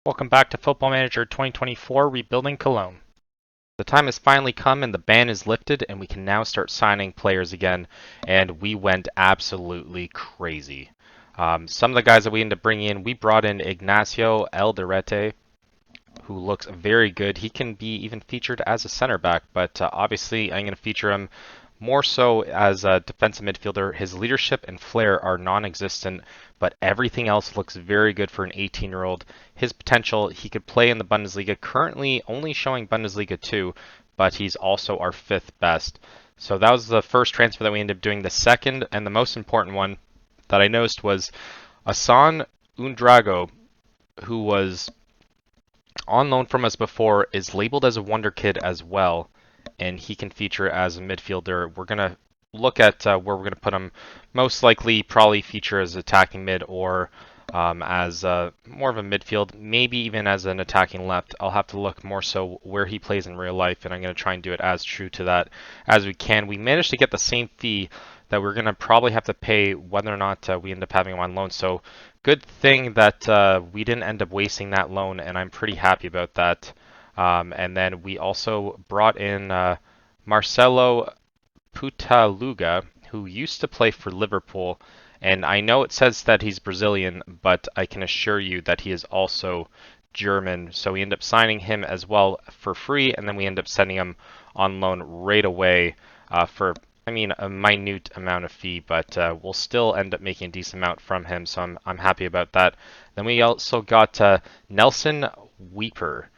Welcome back to Football Manager 2024 Rebuilding Cologne. The time has finally come and the ban is lifted and we can now start signing players again, and we went absolutely crazy. Some of the guys that we ended up bringing in, we brought in Ignacio Elderete, who looks very good. He can be even featured as a center back, but obviously I'm going to feature him more so as a defensive midfielder. His leadership and flair are non-existent, but everything else looks very good for an 18-year-old. His potential, he could play in the Bundesliga, currently only showing Bundesliga 2, but he's also our 5th best. So that was the first transfer that we ended up doing. The second and the most important one that I noticed was Asan Undrago, who was on loan from us before, is labeled as a wonder kid as well, and he can feature as a midfielder. We're going to look at where we're going to put him. Most likely probably feature as attacking mid or as more of a midfield, maybe even as an attacking left. I'll have to look more so where he plays in real life, and I'm going to try and do it as true to that as we can. We managed to get the same fee that we're going to probably have to pay whether or not we end up having him on loan. So good thing that we didn't end up wasting that loan, and I'm pretty happy about that. And then we also brought in Marcelo Putaluga, who used to play for Liverpool. And I know it says that he's Brazilian, but I can assure you that he is also German. So we end up signing him as well for free, and then we end up sending him on loan right away for, I mean, a minute amount of fee, but we'll still end up making a decent amount from him, so I'm happy about that. Then we also got Nelson Weeper.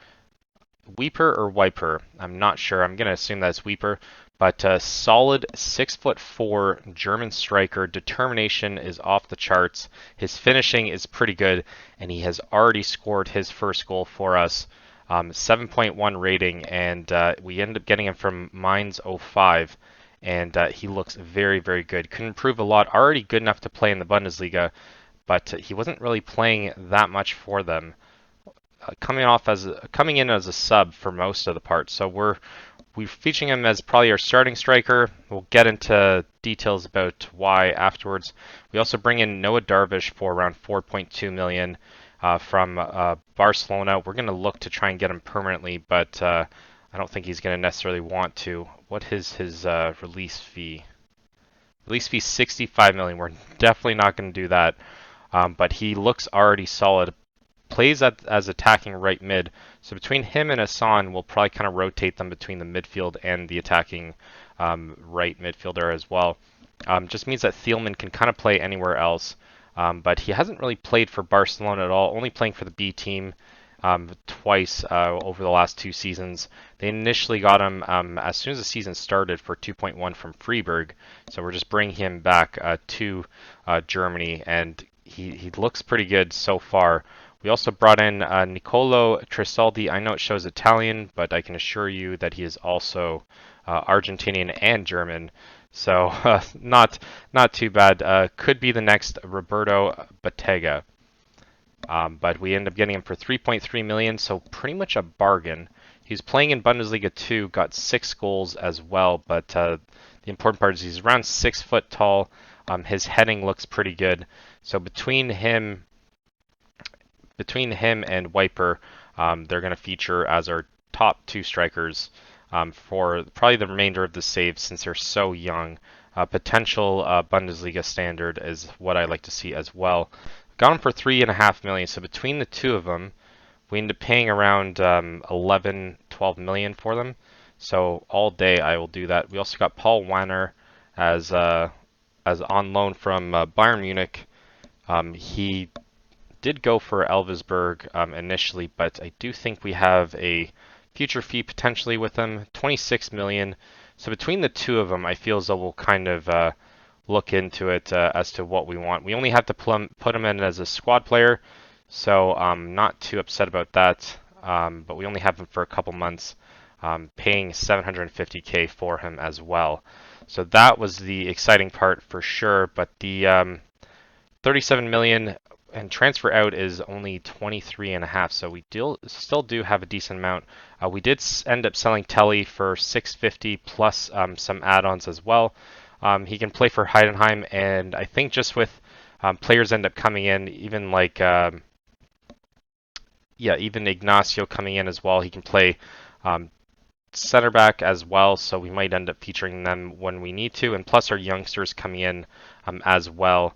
Weeper or Wiper, I'm not sure. I'm going to assume that's Weeper, but solid 6'4" German striker. Determination is off the charts. His finishing is pretty good, and he has already scored his first goal for us. 7.1 rating, and we ended up getting him from Mainz 05, and he looks very, very good. Could improve a lot. Already good enough to play in the Bundesliga, but he wasn't really playing that much for them. Coming in as a sub for most of the part. So we're featuring him as probably our starting striker. We'll get into details about why afterwards. We also bring in Noah Darvish for around 4.2 million from Barcelona. We're going to look to try and get him permanently, but I don't think he's going to necessarily want to. What is his release fee? Release fee 65 million. We're definitely not going to do that. But he looks already solid. Plays as attacking right mid, so between him and Asan, we'll probably kind of rotate them between the midfield and the attacking right midfielder as well. Just means that Thielman can kind of play anywhere else, but he hasn't really played for Barcelona at all, only playing for the B team twice over the last 2 seasons. They initially got him as soon as the season started for 2.1 from Freiburg, so we're just bringing him back to Germany, and he looks pretty good so far. We also brought in Nicolo Trisaldi. I know it shows Italian, but I can assure you that he is also Argentinian and German. So not too bad. Could be the next Roberto Bottega. But we ended up getting him for 3.3 million, so pretty much a bargain. He's playing in Bundesliga 2, got 6 goals as well, but the important part is he's around 6 foot tall. His heading looks pretty good. So between him and Wiper, they're going to feature as our top 2 strikers for probably the remainder of the save since they're so young. Potential Bundesliga standard is what I like to see as well. Got them for 3.5 million, so between the 2 of them, we end up paying around 11-12 million for them. So all day I will do that. We also got Paul Wanner as on loan from Bayern Munich. He did go for Elversberg initially, but I do think we have a future fee potentially with him, 26 million. So between the 2 of them, I feel as though we'll kind of look into it as to what we want. We only have to put him in as a squad player, so I'm not too upset about that. But we only have him for a couple months, paying 750k for him as well. So that was the exciting part for sure. But the 37 million and transfer out is only 23.5, so we still do have a decent amount. We did end up selling Telly for 650 plus some add-ons as well. He can play for Heidenheim, and I think just with players end up coming in, even like yeah, even Ignacio coming in as well. He can play center back as well, so we might end up featuring them when we need to. And plus our youngsters coming in as well.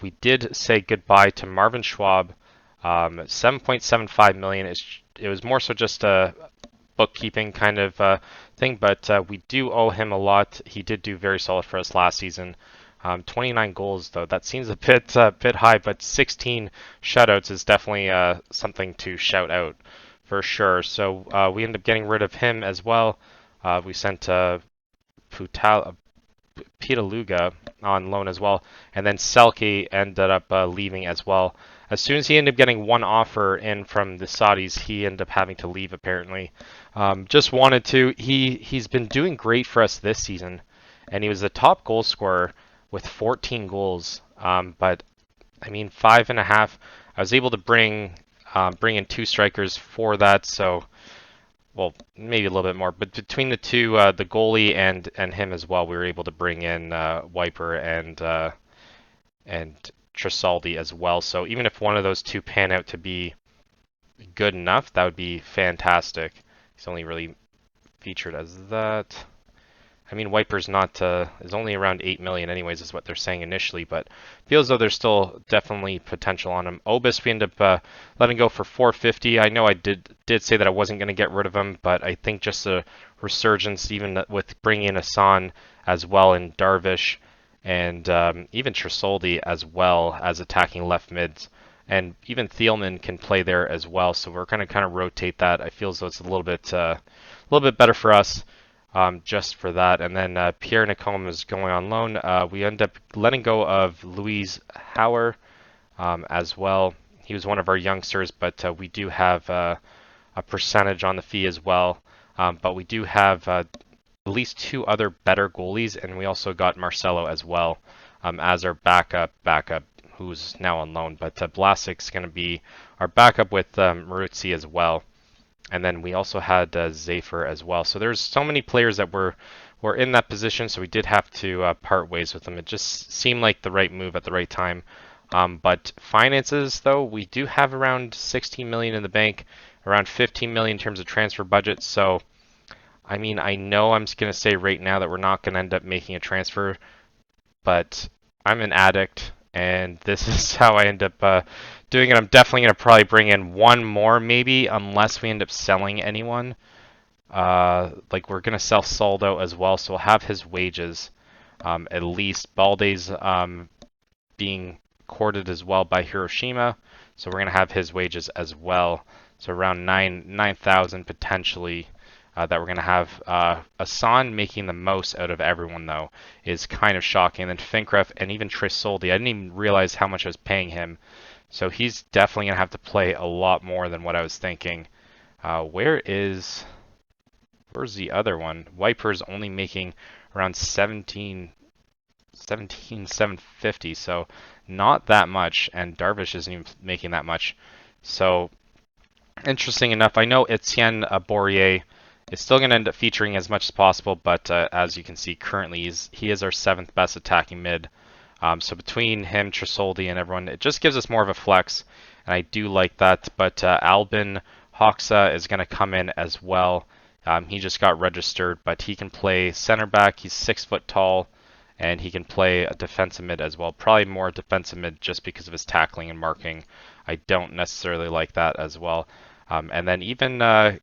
We did say goodbye to Marvin Schwab. 7.75 million. It was more so just a bookkeeping kind of thing, but we do owe him a lot. He did do very solid for us last season. 29 goals though, that seems a bit high, but 16 shutouts is definitely something to shout out for sure. So we ended up getting rid of him as well. We sent Pitaluga on loan as well, and then Selke ended up leaving as well. As soon as he ended up getting one offer in from the Saudis, he ended up having to leave apparently. Just wanted to. He's been doing great for us this season, and he was the top goal scorer with 14 goals. But I mean, 5.5. I was able to bring in two strikers for that, so well, maybe a little bit more, but between the two, the goalie and him as well, we were able to bring in Wiper and Tresaldi as well. So even if one of those two pan out to be good enough, that would be fantastic. He's only really featured as that. I mean, Wiper's not is only around 8 million anyways, is what they're saying initially, but feels though there's still definitely potential on him. Obis we end up letting go for 450. I know I did say that I wasn't going to get rid of him, but I think just a resurgence, even with bringing in Asan as well and Darvish and even Tresoldi as well as attacking left mids. And even Thielman can play there as well, so we're going to kind of rotate that. I feel as though it's a little bit better for us. Just for that. And then Pierre Nicom is going on loan. We end up letting go of Louise Hauer as well. He was one of our youngsters, but we do have a percentage on the fee as well. But we do have at least two other better goalies, and we also got Marcelo as well as our backup, who's now on loan. But Blasic's going to be our backup with Maruzzi as well. And then we also had Zafer as well. So there's so many players that were in that position, so we did have to part ways with them. It just seemed like the right move at the right time. But finances, though, we do have around 16 million in the bank, around 15 million in terms of transfer budget. So, I mean, I know I'm just going to say right now that we're not going to end up making a transfer, but I'm an addict, and this is how I end up doing it. I'm definitely going to probably bring in one more, maybe, unless we end up selling anyone. Like we're going to sell Soldo as well, so we'll have his wages. At least Balde's being courted as well by Hiroshima, so we're going to have his wages as well. So around 9,000 potentially. That we're going to have Asan making the most out of everyone, though, is kind of shocking. And then Finkref and even Tresoldi, I didn't even realize how much I was paying him. So he's definitely going to have to play a lot more than what I was thinking. Where's the other one? Wiper's only making around 17,750, so not that much. And Darvish isn't even making that much. So interesting enough, I know Etienne Bourrier is still going to end up featuring as much as possible, but as you can see currently, he is our 7th best attacking mid. So between him, Tresoldi, and everyone, it just gives us more of a flex, and I do like that. But Albin Hoxa is going to come in as well. He just got registered, but he can play center back. He's 6 foot tall, and he can play a defensive mid as well. Probably more defensive mid just because of his tackling and marking. I don't necessarily like that as well. And then even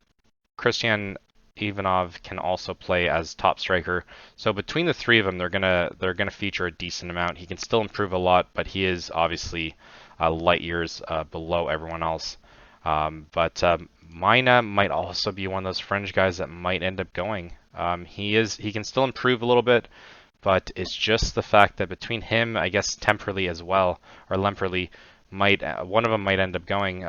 Christian Ivanov can also play as top striker. So between the three of them, they're gonna feature a decent amount. He can still improve a lot, but he is obviously light years below everyone else. But Mina might also be one of those fringe guys that might end up going. He can still improve a little bit, but it's just the fact that between him, I guess Temperley as well, or Lemperley, one of them might end up going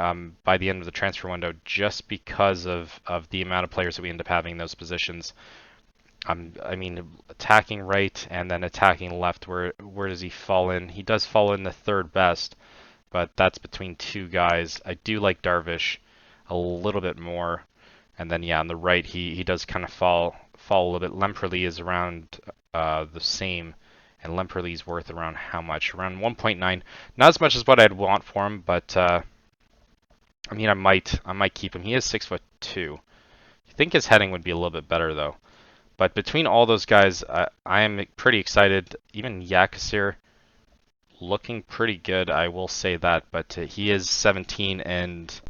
by the end of the transfer window just because of the amount of players that we end up having in those positions. I mean, attacking right and then attacking left, where does he fall in? He does fall in the 3rd best, but that's between two guys. I do like Darvish a little bit more. And then, yeah, on the right, he does kind of fall a little bit. Lemperley is around the same. And Lemperley's worth around how much? Around 1.9. Not as much as what I'd want for him, but I mean, I might keep him. He is 6'2". I think his heading would be a little bit better though. But between all those guys, I am pretty excited. Even Yakasir looking pretty good, I will say that. But he is 17 and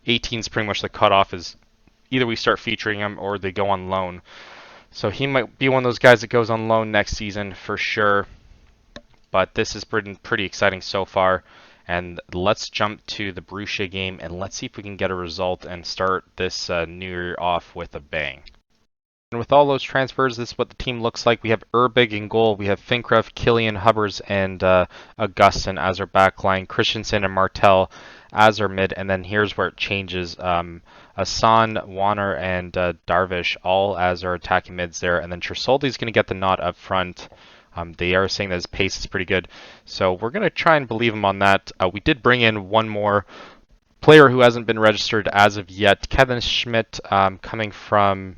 18 is pretty much the cutoff. Is either we start featuring him or they go on loan. So he might be one of those guys that goes on loan next season for sure. But this has been pretty exciting so far. And let's jump to the Borussia game and let's see if we can get a result and start this new year off with a bang. And with all those transfers, this is what the team looks like. We have Erbig in goal. We have Finkruff, Killian, Hubbers, and Augustin as our backline. Christensen and Martel as our mid. And then here's where it changes. Asan, Warner, and Darvish all as our attacking mids there. And then Tresoldi's going to get the nod up front. They are saying that his pace is pretty good. So we're going to try and believe him on that. We did bring in one more player who hasn't been registered as of yet. Kevin Schmidt coming from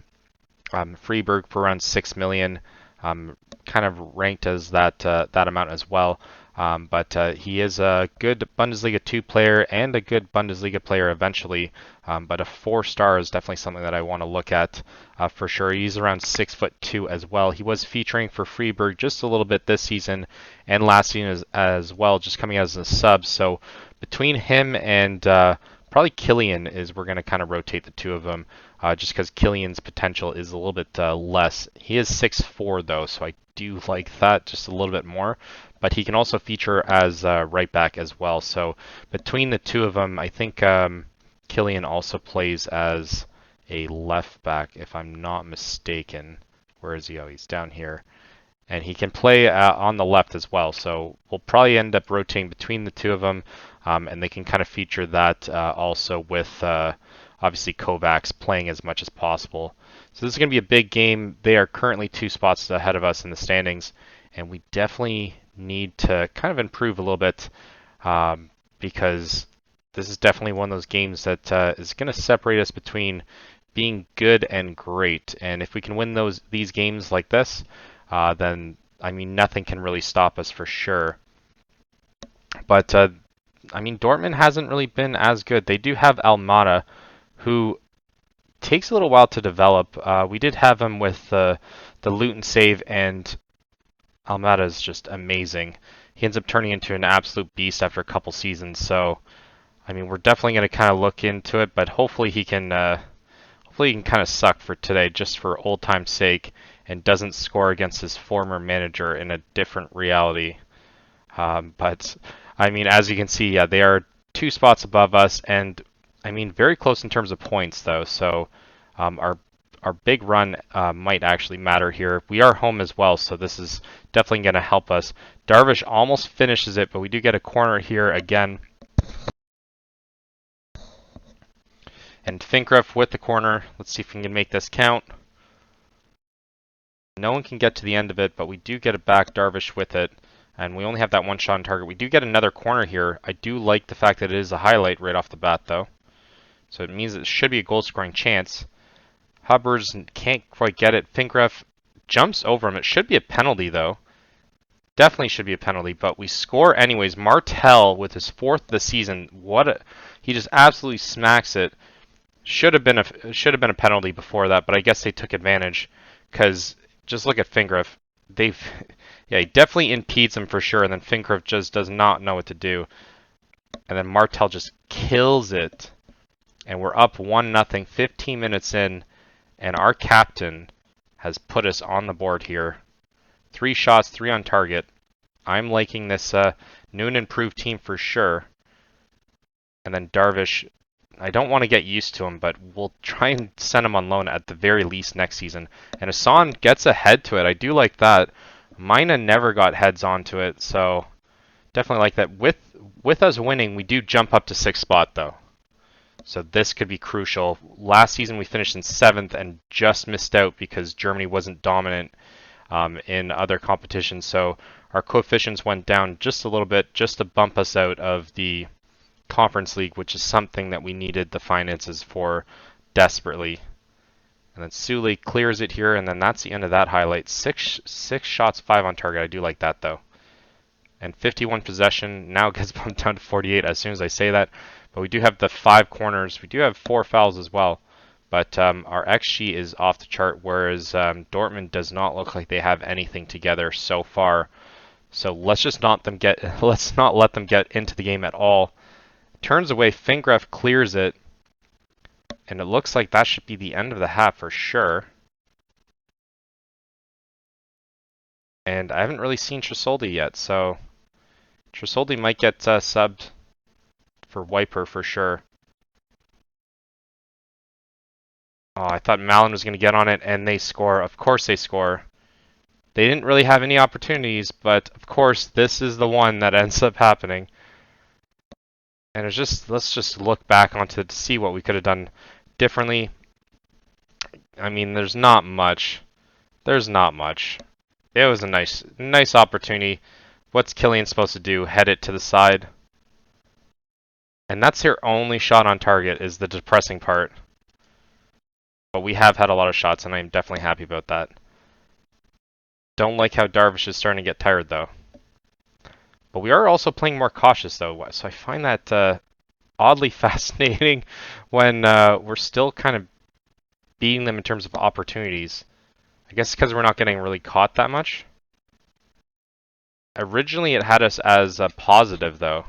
Freiburg for around 6 million, kind of ranked as that amount as well. But he is a good Bundesliga 2 player and a good Bundesliga player eventually. But a 4-star is definitely something that I want to look at for sure. He's around 6'2" as well. He was featuring for Freiburg just a little bit this season and last season as well, just coming as a sub. So between him and probably Killian is we're going to kind of rotate the two of them. Just because Killian's potential is a little bit less. He is 6'4" though, so I do like that just a little bit more. But he can also feature as right back as well. So between the two of them, I think Killian also plays as a left back, if I'm not mistaken. Where is he? Oh, he's down here. And he can play on the left as well. So we'll probably end up rotating between the two of them. And they can kind of feature that also with obviously Kovacs playing as much as possible. So this is going to be a big game. They are currently 2 spots ahead of us in the standings, and we definitely need to kind of improve a little bit because this is definitely one of those games that is going to separate us between being good and great. And if we can win these games like this, then I mean nothing can really stop us for sure. But I mean Dortmund hasn't really been as good. They do have Almada, who takes a little while to develop. We did have him with the Luton save, and Almada is just amazing. He ends up turning into an absolute beast after a couple seasons. So, I mean, we're definitely going to kind of look into it, but hopefully he can kind of suck for today, just for old time's sake, and doesn't score against his former manager in a different reality. But I mean, as you can see, yeah, they are 2 spots above us, and I mean, very close in terms of points, though. So our big run might actually matter here. We are home as well, so this is definitely going to help us. Darvish almost finishes it, but we do get a corner here again. And Finkruff with the corner. Let's see if we can make this count. No one can get to the end of it, but we do get it back. Darvish with it. And we only have that one shot on target. We do get another corner here. I do like the fact that it is a highlight right off the bat, though. So it means it should be a goal-scoring chance. Hubbers can't quite get it. Finkruff jumps over him. It should be a penalty, though. Definitely should be a penalty, but we score anyways. Martel with his 4th of the season. He just absolutely smacks it. Should have been a penalty before that, but I guess they took advantage because just look at Finkruff. Yeah, he definitely impedes him for sure, and then Finkruff just does not know what to do. And then Martel just kills it. And we're up 1-0, 15 minutes in, and our captain has put us on the board here. 3 shots, 3 on target. I'm liking this new and improved team for sure. And then Darvish, I don't want to get used to him, but we'll try and send him on loan at the very least next season. And Hassan gets a head to it. I do like that. Mina never got heads onto it, so definitely like that. With us winning, we do jump up to 6th spot, though. So this could be crucial. Last season we finished in 7th and just missed out because Germany wasn't dominant in other competitions. So our coefficients went down just a little bit just to bump us out of the Conference League, which is something that we needed the finances for desperately. And then Sule clears it here, and then that's the end of that highlight. Six shots, 5 on target. I do like that, though. And 51 possession. Now it gets bumped down to 48 as soon as I say that. But we do have the 5 corners. We do have 4 fouls as well. But our XG is off the chart, whereas Dortmund does not look like they have anything together so far. So let's just not them get let's not let them get into the game at all. Turns away, Fingref clears it, and it looks like that should be the end of the half for sure. And I haven't really seen Tresoldi yet, so Tresoldi might get subbed for Wiper for sure. Oh, I thought Malin was going to get on it, and they score. Of course they score. They didn't really have any opportunities, but of course this is the one that ends up happening. And it's just, let's just look back onto to see what we could have done differently. I mean, there's not much. There's not much. It was a nice opportunity. What's Killian supposed to do? Head it to the side. And that's your only shot on target, is the depressing part. But we have had a lot of shots, and I'm definitely happy about that. Don't like how Darvish is starting to get tired, though. But we are also playing more cautious, though, so I find that oddly fascinating when we're still kind of beating them in terms of opportunities. I guess because we're not getting really caught that much. Originally, it had us as a positive, though.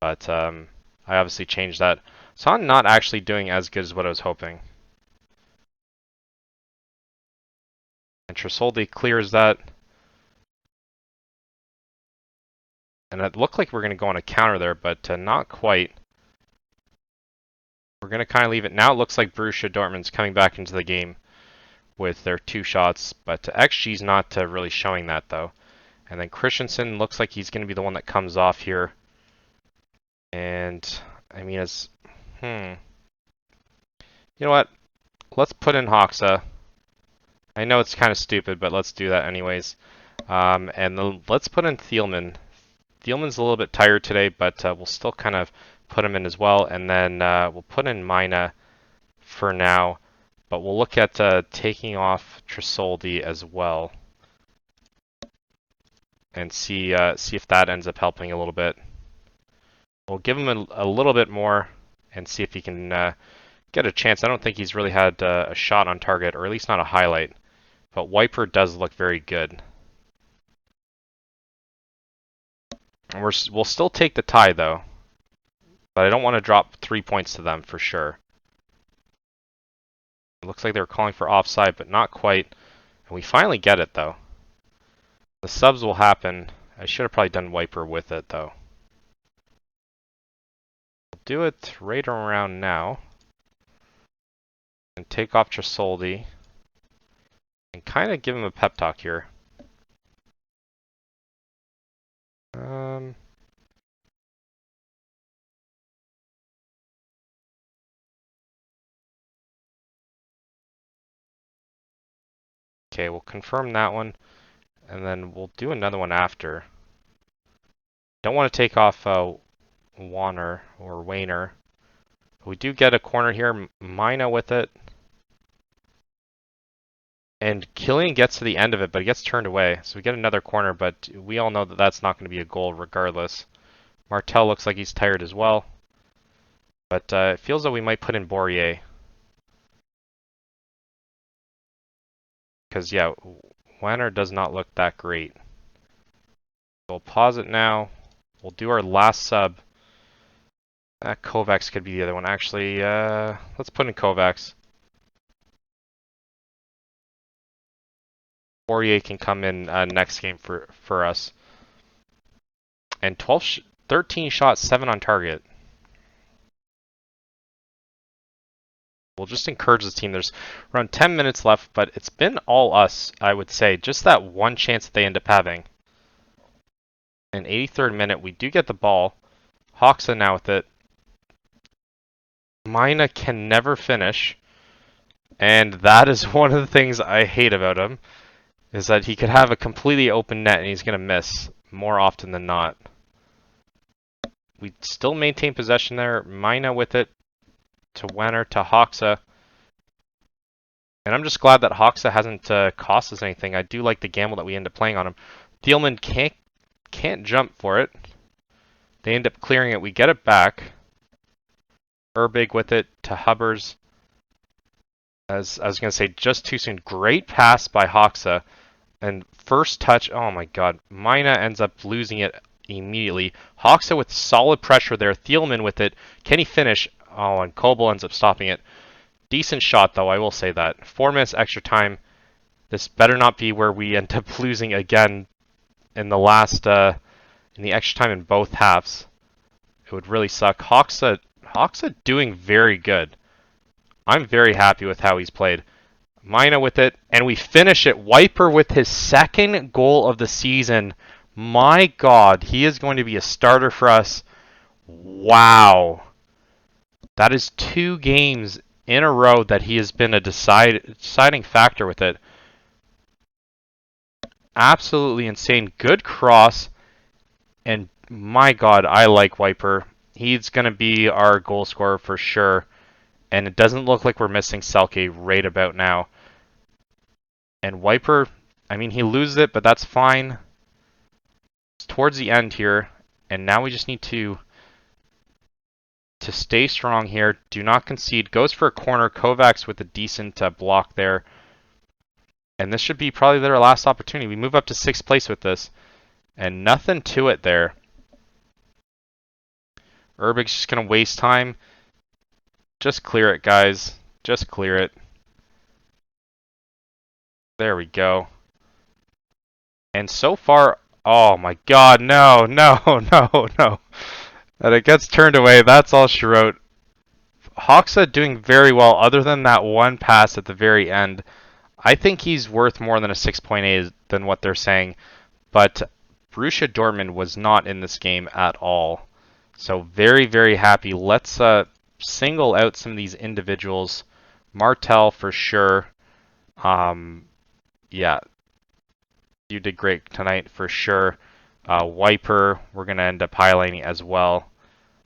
But I obviously changed that. So I'm not actually doing as good as what I was hoping. And Tresoldi clears that. And it looked like we were going to go on a counter there, but not quite. We're going to kind of leave it. Now it looks like Borussia Dortmund's coming back into the game with their 2 shots, but XG's not really showing that, though. And then Christensen looks like he's going to be the one that comes off here. And, I mean, it's... You know what? Let's put in Hoxa. I know it's kind of stupid, but let's do that anyways. And then let's put in Thielmann. Thielmann's a little bit tired today, but we'll still kind of put him in as well. And then we'll put in Mina for now. But we'll look at taking off Tresoldi as well. And see if that ends up helping a little bit. We'll give him a little bit more and see if he can get a chance. I don't think he's really had a shot on target, or at least not a highlight. But Wiper does look very good. And we'll still take the tie, though. But I don't want to drop 3 points to them for sure. It looks like they were calling for offside, but not quite. And we finally get it, though. The subs will happen. I should have probably done Wiper with it, though. We'll do it right around now. And take off Tresoldi. And kind of give him a pep talk here. Okay, we'll confirm that one, and then we'll do another one after. Don't want to take off Warner or Wayner. We do get a corner here, Mina with it. And Killian gets to the end of it, but he gets turned away. So we get another corner, but we all know that that's not going to be a goal regardless. Martel looks like he's tired as well. But it feels like we might put in Bourier. Because, yeah, Wanner does not look that great. We'll pause it now. We'll do our last sub. Kovacs could be the other one. Actually, let's put in Kovacs. Bourier can come in next game for us. And 13 shots, 7 on target. We'll just encourage the team. There's around 10 minutes left, but it's been all us, I would say. Just that one chance that they end up having. In 83rd minute, we do get the ball. Hoxa now with it. Mina can never finish. And that is one of the things I hate about him. Is that he could have a completely open net and he's going to miss more often than not. We still maintain possession there. Mina with it. To Wenner, to Hoxa. And I'm just glad that Hoxa hasn't cost us anything. I do like the gamble that we end up playing on him. Thielmann can't jump for it. They end up clearing it. We get it back. Urbig with it to Hubbers. As I was going to say, just too soon. Great pass by Hoxa. And first touch, oh my god. Mina ends up losing it immediately. Hoxa with solid pressure there. Thielman with it. Can he finish? Oh, and Kobel ends up stopping it. Decent shot, though, I will say that. 4 minutes extra time. This better not be where we end up losing again in the last, in the extra time in both halves. It would really suck. Hoxa doing very good. I'm very happy with how he's played. Mina with it, and we finish it. Wiper with his second goal of the season. My god, he is going to be a starter for us. Wow. That is 2 games in a row that he has been a deciding factor with it. Absolutely insane. Good cross. And my god, I like Wiper. He's going to be our goal scorer for sure. And it doesn't look like we're missing Selke right about now. And Wiper, I mean, he loses it, but that's fine. It's towards the end here. And now we just need to stay strong here. Do not concede. Goes for a corner. Kovacs with a decent block there. And this should be probably their last opportunity. We move up to 6th place with this. And nothing to it there. Urbig's just going to waste time. Just clear it, guys. Just clear it. There we go. And so far, oh my god, no, no, no, no. And it gets turned away. That's all she wrote. Hoxa doing very well other than that one pass at the very end. I think he's worth more than a 6.8 than what they're saying. But Borussia Dortmund was not in this game at all. So very, very happy. Let's single out some of these individuals. Martel for sure. Yeah, you did great tonight for sure. Wiper, we're going to end up highlighting as well.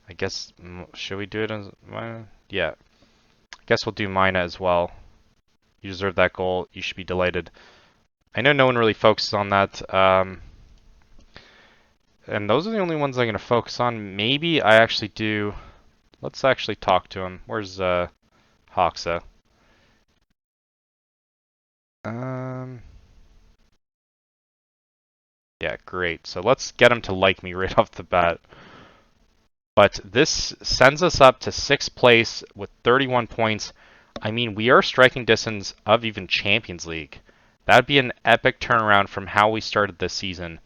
I guess, should we do it as Mina? Yeah. I guess we'll do Mina as well. You deserve that goal. You should be delighted. I know no one really focuses on that. And those are the only ones I'm going to focus on. Maybe I actually do. Let's actually talk to him. Where's Hoxa? Yeah, great. So let's get him to like me right off the bat. But this sends us up to 6th place with 31 points. I mean, we are striking distance of even Champions League. That'd be an epic turnaround from how we started this season.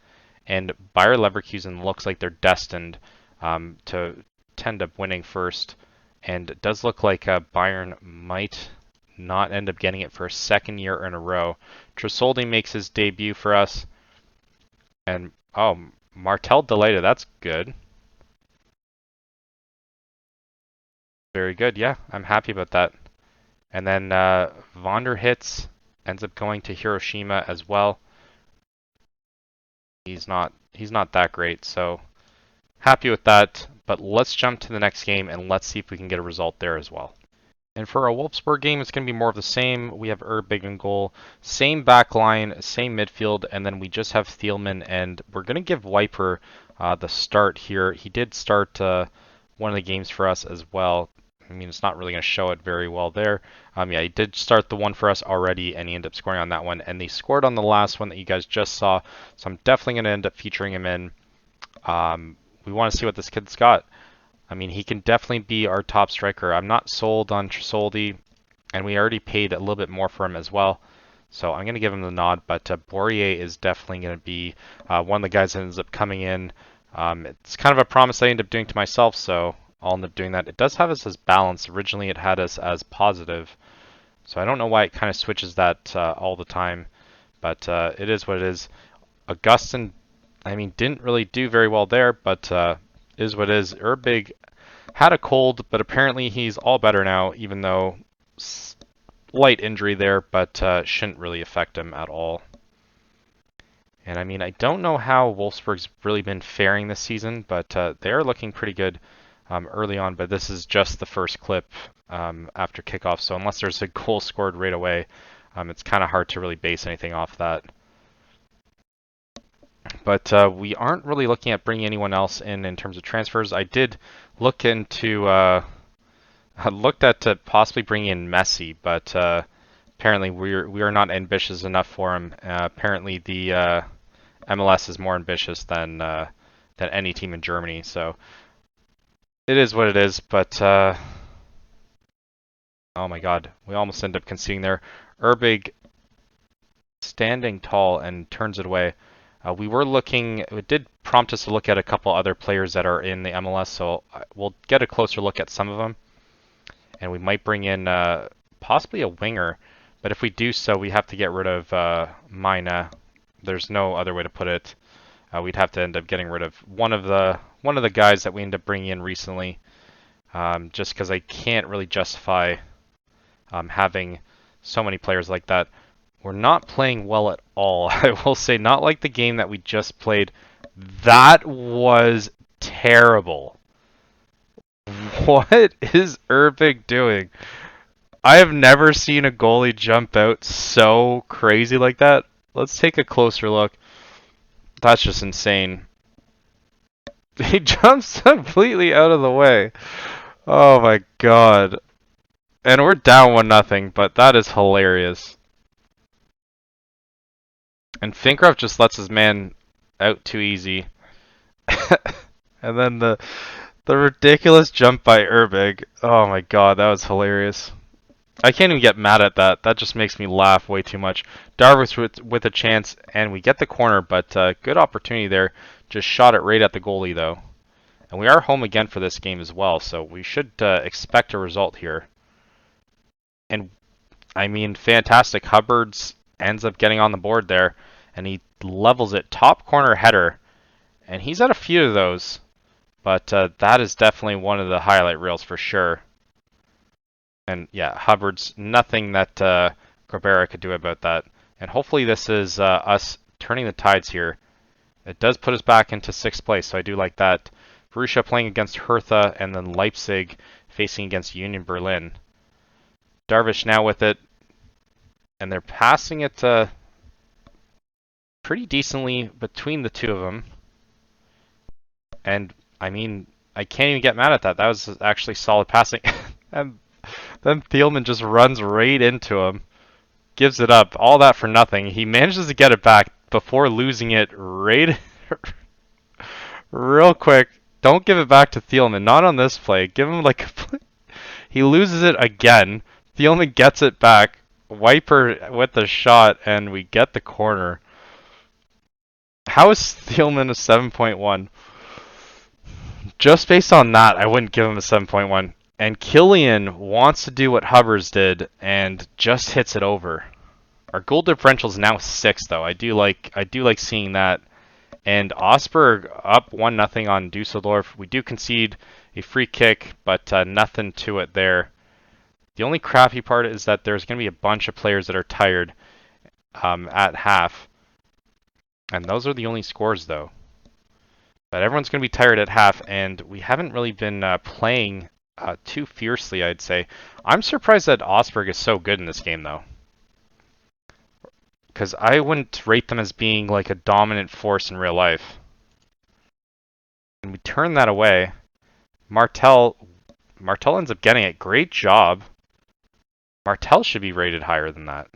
And Bayer Leverkusen looks like they're destined to end up winning first. And it does look like Bayern might not end up getting it for a 2nd year in a row. Tresoldi makes his debut for us. And, oh, Martel delighted. That's good. Very good. Yeah, I'm happy about that. And then Vonderhits ends up going to Hiroshima as well. He's not that great, so happy with that. But let's jump to the next game and let's see if we can get a result there as well. And for our Wolfsburg game, it's going to be more of the same. We have Urbig in goal, same back line, same midfield, and then we just have Thielman, and we're going to give Wiper the start here. He did start one of the games for us as well. I mean, it's not really going to show it very well there. Yeah, he did start the one for us already, and he ended up scoring on that one. And they scored on the last one that you guys just saw, so I'm definitely going to end up featuring him in. We want to see what this kid's got. I mean, he can definitely be our top striker. I'm not sold on Tresoldi, and we already paid a little bit more for him as well. So I'm going to give him the nod, but Bourier is definitely going to be one of the guys that ends up coming in. It's kind of a promise I end up doing to myself, so I'll end up doing that. It does have us as balance. Originally, it had us as positive. So I don't know why it kind of switches that all the time, but it is what it is. Augustin, I mean, didn't really do very well there, but is what it is. Urbig had a cold, but apparently he's all better now, even though light injury there, but shouldn't really affect him at all. And I mean, I don't know how Wolfsburg's really been faring this season, but they're looking pretty good early on, but this is just the first clip after kickoff, so unless there's a goal scored right away, it's kind of hard to really base anything off that. But we aren't really looking at bringing anyone else in terms of transfers. I did look into I looked at to possibly bring in Messi, but apparently we are not ambitious enough for him. Apparently the MLS is more ambitious than any team in Germany, so it is what it is. But oh my God, we almost end up conceding there. Urbig standing tall and turns it away. We were looking, it did prompt us to look at a couple other players that are in the MLS, so we'll get a closer look at some of them. And we might bring in possibly a winger, but if we do so, we have to get rid of Mina. There's no other way to put it. We'd have to end up getting rid of one of the guys that we ended up bringing in recently, just because I can't really justify having so many players like that. We're not playing well at all. I will say, not like the game that we just played. That was terrible. What is Urbig doing? I have never seen a goalie jump out so crazy like that. Let's take a closer look. That's just insane. He jumps completely out of the way. Oh my God. And we're down 1-0, but that is hilarious. And Finkraf just lets his man out too easy. And then the ridiculous jump by Urbig. Oh my God, that was hilarious. I can't even get mad at that. That just makes me laugh way too much. Darvis with a chance, and we get the corner, but good opportunity there. Just shot it right at the goalie, though. And we are home again for this game as well, so we should expect a result here. And, I mean, fantastic. Hubbards ends up getting on the board there, and he levels it. Top corner header, and he's had a few of those, but that is definitely one of the highlight reels for sure. And yeah, Hubbard's nothing that Grabera could do about that. And hopefully this is us turning the tides here. It does put us back into 6th place, so I do like that. Borussia playing against Hertha, and then Leipzig facing against Union Berlin. Darvish now with it, and they're passing it pretty decently between the two of them. And I mean, I can't even get mad at that. That was actually solid passing. And then Thielman just runs right into him, gives it up, all that for nothing. He manages to get it back before losing it right real quick. Don't give it back to Thielman, not on this play. Give him like he loses it again. Thielman gets it back, Wiper with the shot, and we get the corner. How is Thielman a 7.1? Just based on that, I wouldn't give him a 7.1. And Killian wants to do what Hubbers did and just hits it over. Our goal differential is now 6, though. I do like seeing that. And Osberg up 1-0 on Dusseldorf. We do concede a free kick, but nothing to it there. The only crappy part is that there's going to be a bunch of players that are tired at half. And those are the only scores, though. But everyone's going to be tired at half, and we haven't really been playing too fiercely, I'd say. I'm surprised that Osberg is so good in this game, though. Because I wouldn't rate them as being like a dominant force in real life. And we turn that away. Martel ends up getting it. Great job. Martel should be rated higher than that.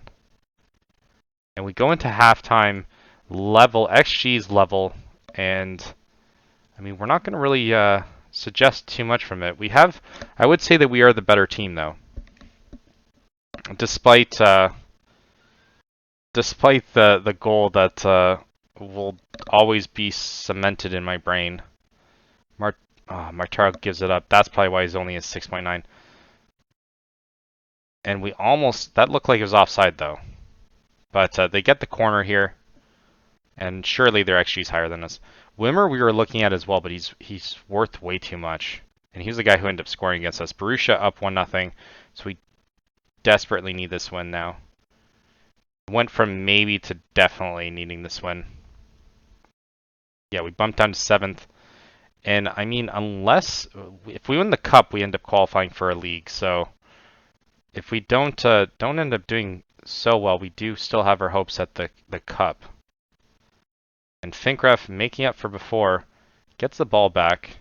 And we go into halftime level, XG's level, and I mean, we're not going to really suggest too much from it. I would say that we are the better team, though. Despite the goal that will always be cemented in my brain. Martel gives it up. That's probably why he's only a 6.9. And that looked like it was offside, though. But they get the corner here. And surely their XG is higher than us. Wimmer we were looking at as well, but he's worth way too much. And he's the guy who ended up scoring against us. Borussia up 1-0, so we desperately need this win now. Went from maybe to definitely needing this win. Yeah, we bumped down to 7th. And I mean, if we win the cup, we end up qualifying for a league. So if we don't end up doing so well, we do still have our hopes at the cup. And Finkraf, making up for before, gets the ball back.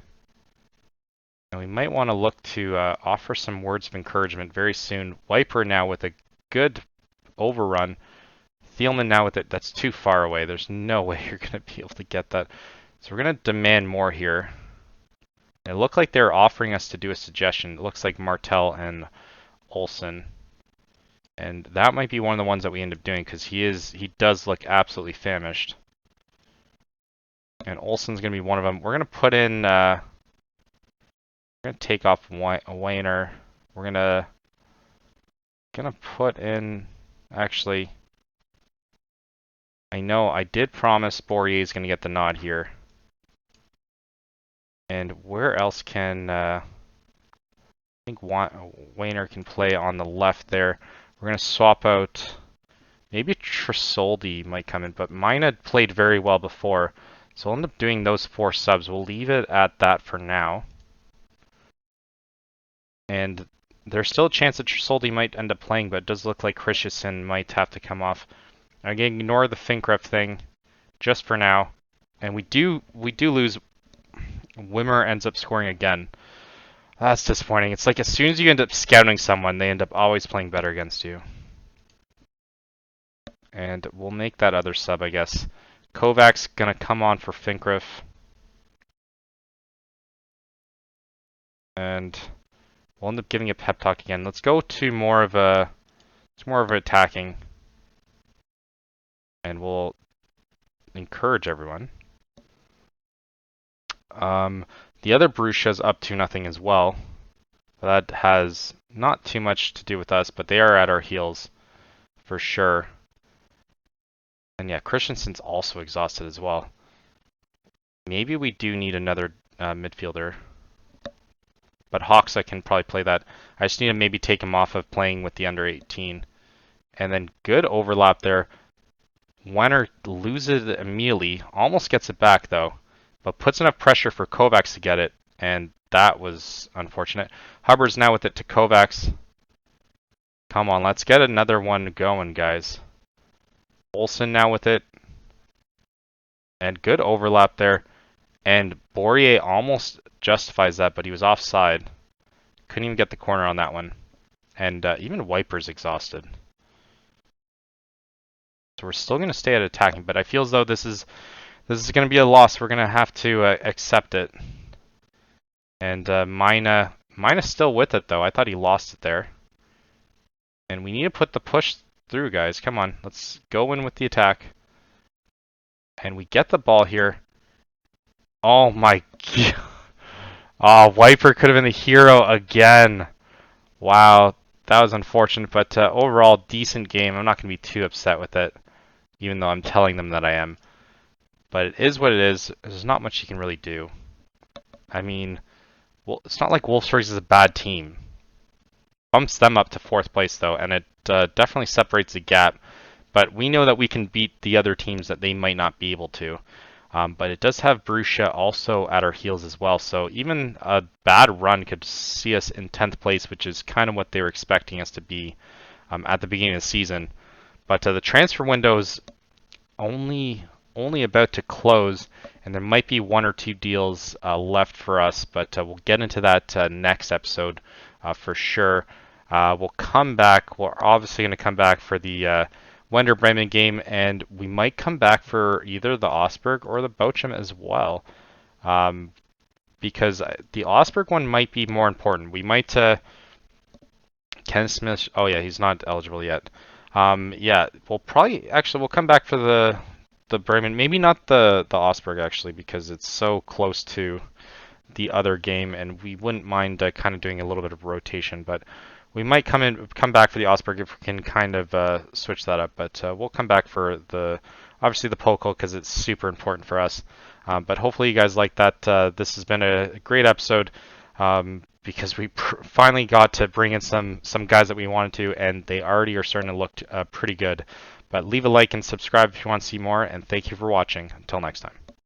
And we might want to look to offer some words of encouragement very soon. Wiper now with a good overrun. Thielman now with it. That's too far away. There's no way you're going to be able to get that. So we're going to demand more here. It looked like they're offering us to do a suggestion. It looks like Martel and Olsen. And that might be one of the ones that we end up doing because he does look absolutely famished. And Olsen's going to be one of them. We're going to put in, we're going to take off Weiner. We're going to put in, actually, I know I did promise Borrier is going to get the nod here. And where else can, I think Weiner can play on the left there. We're going to swap out, maybe Tresoldi might come in, but Mina played very well before. So we'll end up doing those 4 subs. We'll leave it at that for now. And there's still a chance that Tresoldi might end up playing, but it does look like Christensen might have to come off. Again, ignore the Finkref thing just for now. And we do lose. Wimmer ends up scoring again. That's disappointing. It's like as soon as you end up scouting someone, they end up always playing better against you. And we'll make that other sub, I guess. Kovac's going to come on for Finkref. And we'll end up giving a pep talk again. Let's go to more of attacking. And we'll encourage everyone. The other Borussia's up 2-0 as well. That has not too much to do with us, but they are at our heels for sure. And yeah, Christensen's also exhausted as well. Maybe we do need another midfielder. But Hoxa can probably play that. I just need to maybe take him off of playing with the under 18. And then good overlap there. Weiner loses it immediately. Almost gets it back though. But puts enough pressure for Kovacs to get it. And that was unfortunate. Hubbard's now with it to Kovacs. Come on, let's get another one going, guys. Olsen now with it. And good overlap there. And Borrier almost justifies that, but he was offside. Couldn't even get the corner on that one. And even Wiper's exhausted. So we're still going to stay at attacking, but I feel as though this is going to be a loss. We're going to have to accept it. And Mina's still with it, though. I thought he lost it there. And we need to put the push through, guys. Come on. Let's go in with the attack. And we get the ball here. Oh, my God. Oh, Wiper could have been the hero again. Wow. That was unfortunate, but overall, decent game. I'm not going to be too upset with it, even though I'm telling them that I am. But it is what it is. There's not much you can really do. I mean, well, it's not like Wolfsburg is a bad team. Bumps them up to 4th place, though, and it definitely separates the gap. But we know that we can beat the other teams that they might not be able to. But it does have Borussia also at our heels as well. So even a bad run could see us in 10th place, which is kind of what they were expecting us to be at the beginning of the season. But the transfer window is only about to close, and there might be 1 or 2 deals left for us. But we'll get into that next episode for sure. We'll come back. We're obviously going to come back for the Werder Bremen game, and we might come back for either the Augsburg or the Bochum as well, because the Augsburg one might be more important. We might Ken Smith. Oh yeah, he's not eligible yet. Yeah, we'll come back for the Bremen. Maybe not the Augsburg actually, because it's so close to the other game, and we wouldn't mind kind of doing a little bit of rotation, but. We might come back for the Augsburg if we can kind of switch that up, but we'll come back for obviously the Pokal because it's super important for us. But hopefully you guys like that. This has been a great episode because we finally got to bring in some guys that we wanted to, and they already are starting to look pretty good. But leave a like and subscribe if you want to see more, and thank you for watching. Until next time.